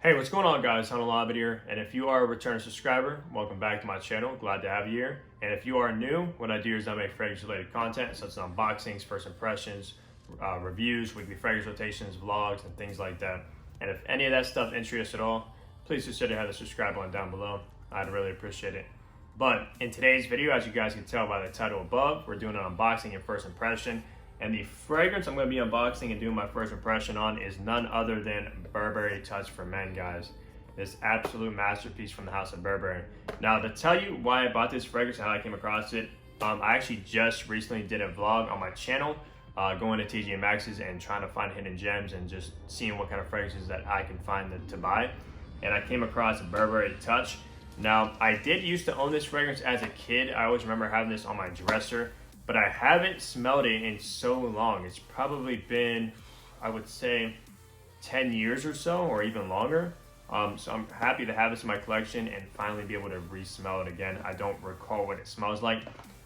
Hey, what's going on, guys? Hunter here, and if you are a return subscriber, welcome back to my channel. Glad to have you here. And if you are new, what I do is I make fragrance related content such as unboxings, first impressions, reviews, weekly fragrance rotations, vlogs, and things like that. And if any of that stuff interests you at all, please consider hitting the subscribe button down below. I'd really appreciate it. But in today's video, as you guys can tell by the title above, we're doing an unboxing and first impression. And the fragrance I'm going to be unboxing and doing my first impression on is none other than Burberry Touch for Men, guys. This absolute masterpiece from the house of Burberry. Now, to tell you why I bought this fragrance and how I came across it, I actually just recently did a vlog on my channel, going to TJ and Maxx's and trying to find hidden gems and just seeing what kind of fragrances that I can find to buy. And I came across Burberry Touch. Now, I did used to own this fragrance as a kid. I always remember having this on my dresser, but I haven't smelled it in so long. It's probably been, I would say, 10 years or so, or even longer. So I'm happy to have this in my collection and finally be able to re-smell it again. I don't recall what it smells like,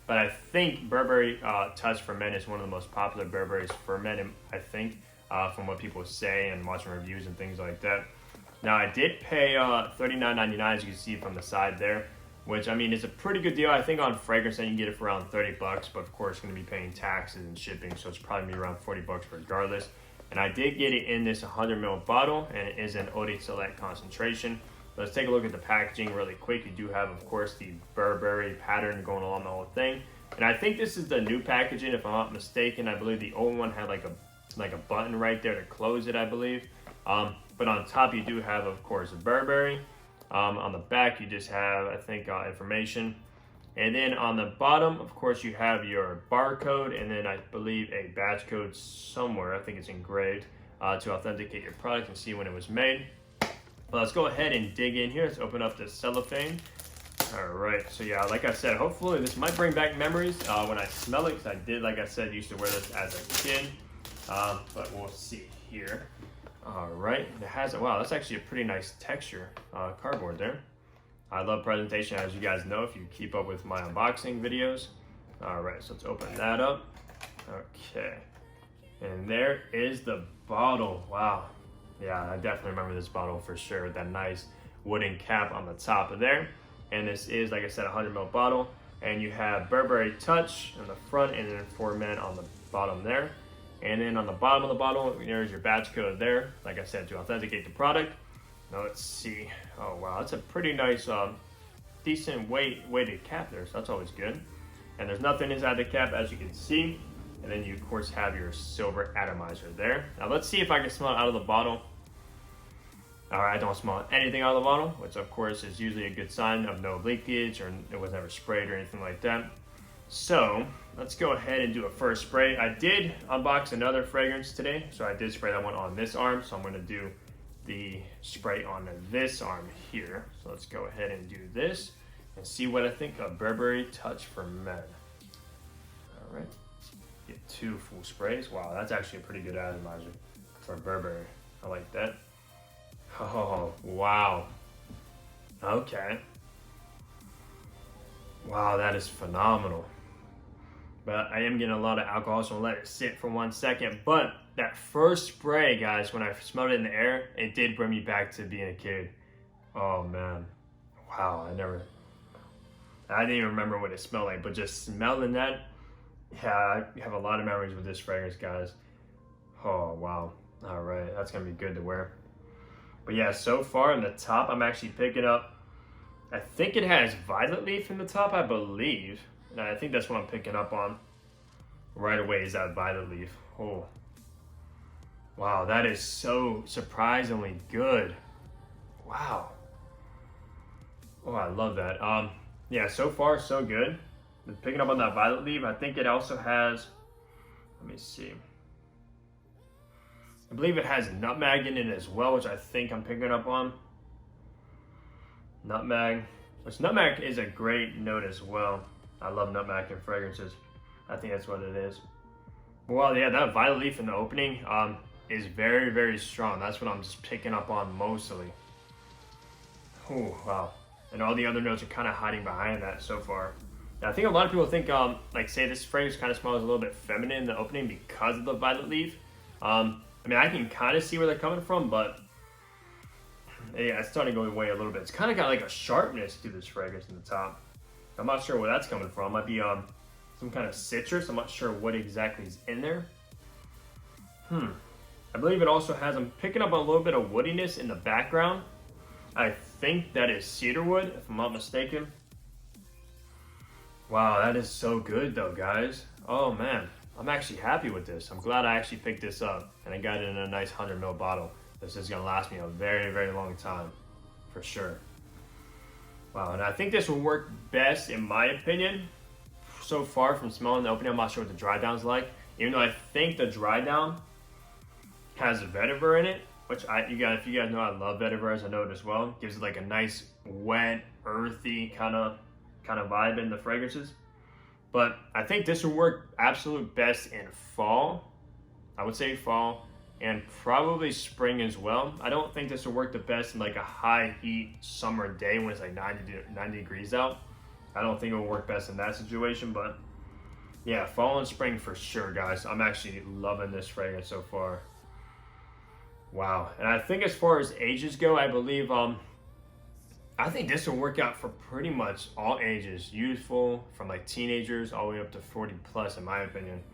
but I think Burberry Touch for Men is one of the most popular Burberrys for men, I think, from what people say and watching reviews and things like that. Now, I did pay $39.99, as you can see from the side there, which, I mean, is a pretty good deal. I think on fragrance you can get it for around 30 bucks, but of course going to be paying taxes and shipping, so it's probably going to be around 40 bucks regardless. And I did get it in this 100 ml bottle, and it is an Eau de Select concentration. Let's take a look at the packaging really quick. You do have, of course, the Burberry pattern going along the whole thing. And I think this is the new packaging, if I'm not mistaken. I believe the old one had like a button right there to close it, I believe. But on top you do have, of course, Burberry. On the back, you just have, I think, information. And then on the bottom, of course, you have your barcode, and then I believe a batch code somewhere. I think it's engraved to authenticate your product and see when it was made. But let's go ahead and dig in here. Let's open up the cellophane. All right, so yeah, like I said, hopefully this might bring back memories when I smell it, because I did, like I said, used to wear this as a kid. But we'll see here. All right, it has, wow, that's actually a pretty nice texture cardboard there. I love presentation, as you guys know, if you keep up with my unboxing videos. All right, so let's open that up. Okay, and there is the bottle. Wow, yeah, I definitely remember this bottle for sure, with that nice wooden cap on the top of there. And this is, like I said, a 100 ml bottle, and you have Burberry Touch on the front and then for men on the bottom there. And then on the bottom of the bottle, there's your batch code there, like I said, to authenticate the product. Now let's see. Oh wow, that's a pretty nice, decent weighted cap there, so that's always good. And there's nothing inside the cap, as you can see. And then you, of course, have your silver atomizer there. Now let's see if I can smell it out of the bottle. All right, I don't smell anything out of the bottle, which of course is usually a good sign of no leakage or it was never sprayed or anything like that. So let's go ahead and do a first spray. I did unbox another fragrance today, so I did spray that one on this arm. So I'm going to do the spray on this arm here. So let's go ahead and do this and see what I think of Burberry Touch for Men. All right, get 2 full sprays. Wow, that's actually a pretty good atomizer for Burberry. I like that. Oh, wow. Okay. Wow, that is phenomenal. But I am getting a lot of alcohol, so I'll let it sit for 1 second. But that first spray, guys, when I smelled it in the air, it did bring me back to being a kid. Oh man, wow, I didn't even remember what it smelled like, but just smelling that, yeah, I have a lot of memories with this fragrance, guys. Oh wow, all right, that's gonna be good to wear. But yeah, so far in the top, I'm actually picking up, I think it has violet leaf in the top, I believe. And I think that's what I'm picking up on right away, is that violet leaf. Oh, wow, that is so surprisingly good. Wow. Oh, I love that. Yeah, so far so good. Picking up on that violet leaf. I think it also has, let me see. I believe it has nutmeg in it as well, which I think I'm picking up on. Nutmeg, which nutmeg is a great note as well. I love nutmeg in fragrances. I think that's what it is. Well, yeah, that violet leaf in the opening is very, very strong. That's what I'm just picking up on mostly. Oh, wow. And all the other notes are kind of hiding behind that so far. I think a lot of people think, like, say this fragrance kind of smells a little bit feminine in the opening because of the violet leaf. I mean, I can kind of see where they're coming from, but Yeah, it's starting to go away a little bit. It's kind of got like a sharpness to this fragrance in the top. I'm not sure where that's coming from. It might be some kind of citrus. I'm not sure what exactly is in there. I believe it also has, I'm picking up a little bit of woodiness in the background. I think that is cedarwood, if I'm not mistaken. Wow, that is so good though, guys. Oh man, I'm actually happy with this. I'm glad I actually picked this up and I got it in a nice 100 ml bottle. This is gonna last me a very, very long time, for sure. Wow, and I think this will work best, in my opinion, so far from smelling the opening. I'm not sure what the dry down's like, even though I think the dry down has vetiver in it, which if you guys know I love vetiver, as I know it as well. Gives it like a nice wet, earthy kind of vibe in the fragrances. But I think this will work absolute best in fall. I would say fall, and probably spring as well. I don't think this will work the best in like a high heat summer day when it's like 90 degrees out. I don't think it will work best in that situation, but yeah, fall and spring for sure, guys. I'm actually loving this fragrance so far. Wow, and I think as far as ages go, I believe I think this will work out for pretty much all ages, youthful, from like teenagers all the way up to 40 plus, in my opinion.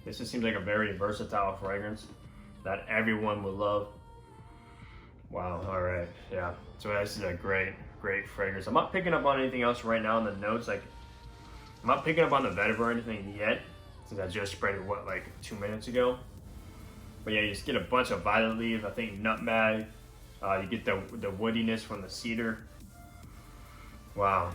This just seems like a very versatile fragrance that everyone would love. Wow, all right, yeah. So this is a great fragrance. I'm not picking up on anything else right now in the notes. Like, I'm not picking up on the vetiver or anything yet, since I just sprayed it, what, like 2 minutes ago. But yeah, you just get a bunch of violet leaves, I think nutmeg. You get the woodiness from the cedar. Wow,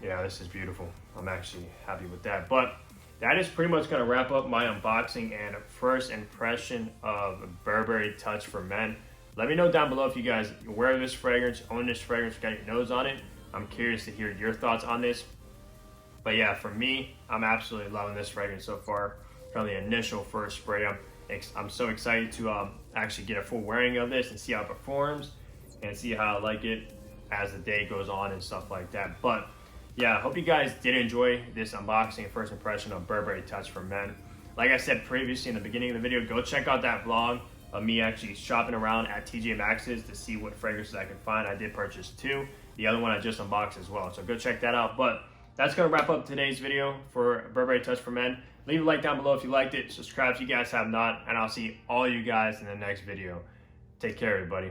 yeah, this is beautiful. I'm actually happy with that. But that is pretty much gonna wrap up my unboxing and first impression of Burberry Touch for Men. Let me know down below if you guys wear this fragrance, own this fragrance, got your nose on it. I'm curious to hear your thoughts on this. But yeah, for me, I'm absolutely loving this fragrance so far. From the initial first spray, I'm so excited to actually get a full wearing of this and see how it performs and see how I like it as the day goes on and stuff like that. But yeah, I hope you guys did enjoy this unboxing and first impression of Burberry Touch for Men. Like I said previously in the beginning of the video, go check out that vlog of me actually shopping around at TJ Maxx's to see what fragrances I can find. I did purchase 2. The other one I just unboxed as well, so go check that out. But that's gonna wrap up today's video for Burberry Touch for Men. Leave a like down below if you liked it. Subscribe if you guys have not, and I'll see all you guys in the next video. Take care, everybody.